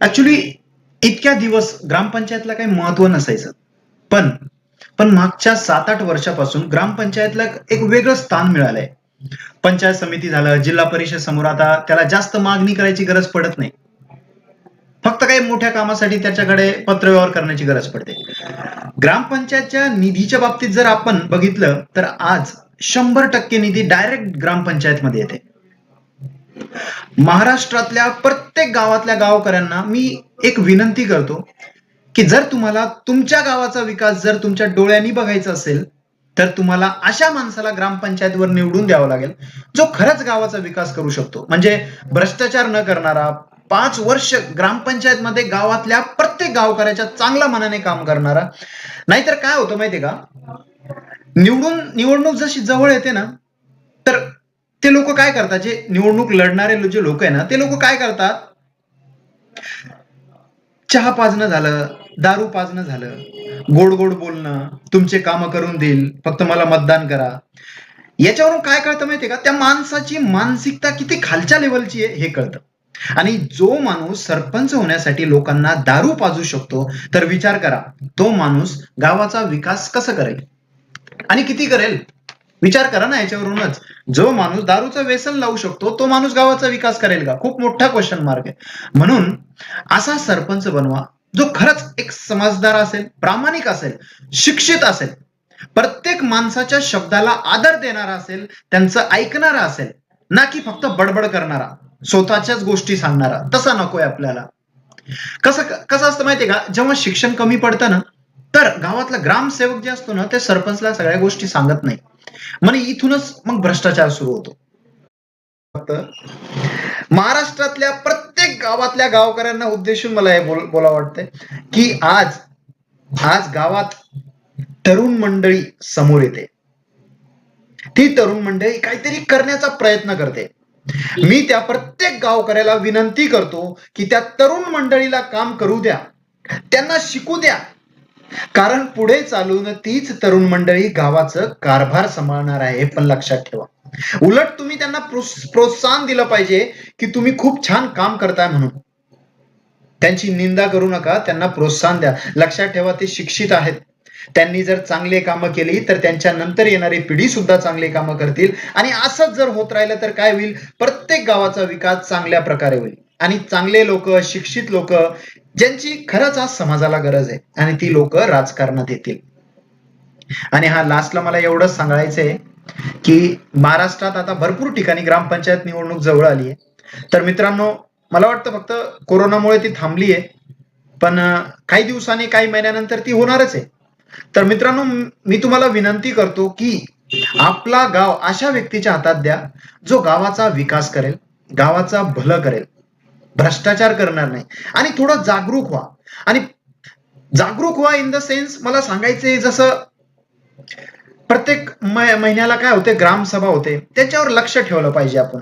Actually इतक्या दिवस ग्रामपंचायतला काही महत्व नसायचं. पण पण मागच्या 7-8 वर्षापासून ग्रामपंचायतला एक वेगळं स्थान मिळालंय. पंचायत समिती झालं, जिल्हा परिषद समोर आता त्याला जास्त मागणी करायची गरज पडत नाही. फक्त काही मोठ्या कामासाठी त्याच्याकडे पत्रव्यवहार करण्याची गरज पडते. ग्रामपंचायतच्या निधीच्या बाबतीत जर आपण बघितलं तर आज 100% निधी डायरेक्ट ग्रामपंचायतमध्ये येते. महाराष्ट्रातल्या प्रत्येक गावातल्या गावकऱ्यांना मी एक विनंती करतो की जर तुम्हाला तुमच्या गावाचा विकास जर तुमच्या डोळ्यांनी बघायचा असेल तर तुम्हाला अशा माणसाला ग्रामपंचायतवर निवडून द्यावा लागेल जो खरंच गावाचा विकास करू शकतो. म्हणजे भ्रष्टाचार न करणारा, 5 वर्ष ग्रामपंचायत मध्ये गावातल्या प्रत्येक गावकऱ्याच्या चांगल्या मनाने काम करणारा. नाहीतर काय होतं माहितीये का, निवडणूक जशी जवळ येते ना, तर ते लोक काय करतात, जे निवडणूक लढणारे जे लोक आहे ना, ते लोक काय करतात, चहा पाजणं झालं, दारू पाजणं झालं, गोड गोड बोलणं, तुमचे काम करून देईल, फक्त मला मतदान करा. याच्यावरून काय कळतं माहितीये का, त्या माणसाची मानसिकता किती खालच्या लेवलची आहे हे कळतं. आणि जो माणूस सरपंच होण्यासाठी लोकांना दारू पाजू शकतो, तर विचार करा तो माणूस गावाचा विकास कसं करेल आणि किती करेल. विचार करा ना याच्यावरूनच. जो माणूस दारूचं व्यसन लावू शकतो तो माणूस गावाचा विकास करेल का? खूप मोठा क्वेश्चन मार्क आहे. म्हणून असा सरपंच बनवा जो खरंच एक समजदार असेल, प्रामाणिक असेल, शिक्षित असेल, प्रत्येक माणसाच्या शब्दाला आदर देणारा असेल, त्यांचं ऐकणारा असेल, ना की फक्त बडबड करणारा, स्वतःच्याच गोष्टी सांगणारा. तसा नकोय आपल्याला. कसं कसं असतं माहितीये का, जेव्हा शिक्षण कमी पडतं ना, तर गावातला ग्रामसेवक जे असतो ना, ते सरपंचला सगळ्या गोष्टी सांगत नाही. म्हणजे इथूनच मग भ्रष्टाचार सुरू होतो. महाराष्ट्रातल्या प्रत्येक गावातल्या गावकऱ्यांना उद्देशून मला हे बोला वाटतंय की आज आज गावात तरुण मंडळी समोर येते. ती तरुण मंडळी काहीतरी करण्याचा प्रयत्न करते. मी त्या प्रत्येक गावकऱ्याला विनंती करतो की त्या तरुण मंडळीला काम करू द्या, त्यांना शिकू द्या. कारण पुढे चालून तीच तरुण मंडळी गावाचं कारभार सांभाळणार आहे, हे पण लक्षात ठेवा. उलट तुम्ही त्यांना प्रोत्साहन दिलं पाहिजे की तुम्ही खूप छान काम करताय म्हणून. त्यांची निंदा करू नका, त्यांना प्रोत्साहन द्या. लक्षात ठेवा ते शिक्षित आहेत. त्यांनी जर चांगले कामं केली तर त्यांच्या नंतर येणारी पिढी सुद्धा चांगले कामं करतील. आणि असंच जर होत राहिलं तर काय होईल, प्रत्येक गावाचा विकास चांगल्या प्रकारे होईल. आणि चांगले लोक, शिक्षित लोक, ज्यांची खरंच आज समाजाला गरज आहे, आणि ती लोक राजकारणात येतील. आणि हा लास्टला मला एवढंच सांगायचंय की महाराष्ट्रात आता भरपूर ठिकाणी ग्रामपंचायत निवडणूक जवळ आली आहे. तर मित्रांनो, मला वाटतं फक्त कोरोनामुळे ती थांबली आहे, पण काही दिवसांनी, काही महिन्यानंतर ती होणारच आहे. तर मित्रांनो, मी तुम्हाला विनंती करतो की आपला गाव अशा व्यक्तीच्या हातात द्या जो गावाचा विकास करेल, गावाचा भलं करेल, भ्रष्टाचार करणार नाही. आणि थोडं जागरूक व्हा. आणि जागरूक व्हा इन द सेन्स, मला सांगायचंय जसं प्रत्येक महिन्याला काय होते, ग्रामसभा होते, त्याच्यावर लक्ष ठेवलं पाहिजे आपण.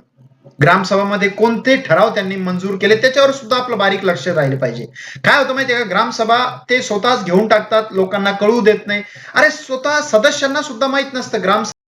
ग्रामसभामध्ये कोणते ठराव त्यांनी मंजूर केले त्याच्यावर सुद्धा आपलं बारीक लक्ष राहिले पाहिजे. काय होतं माहितीये का, ग्रामसभा ते स्वतःच घेऊन टाकतात, लोकांना कळू देत नाही. अरे स्वतः सदस्यांना सुद्धा माहित नसतं ग्राम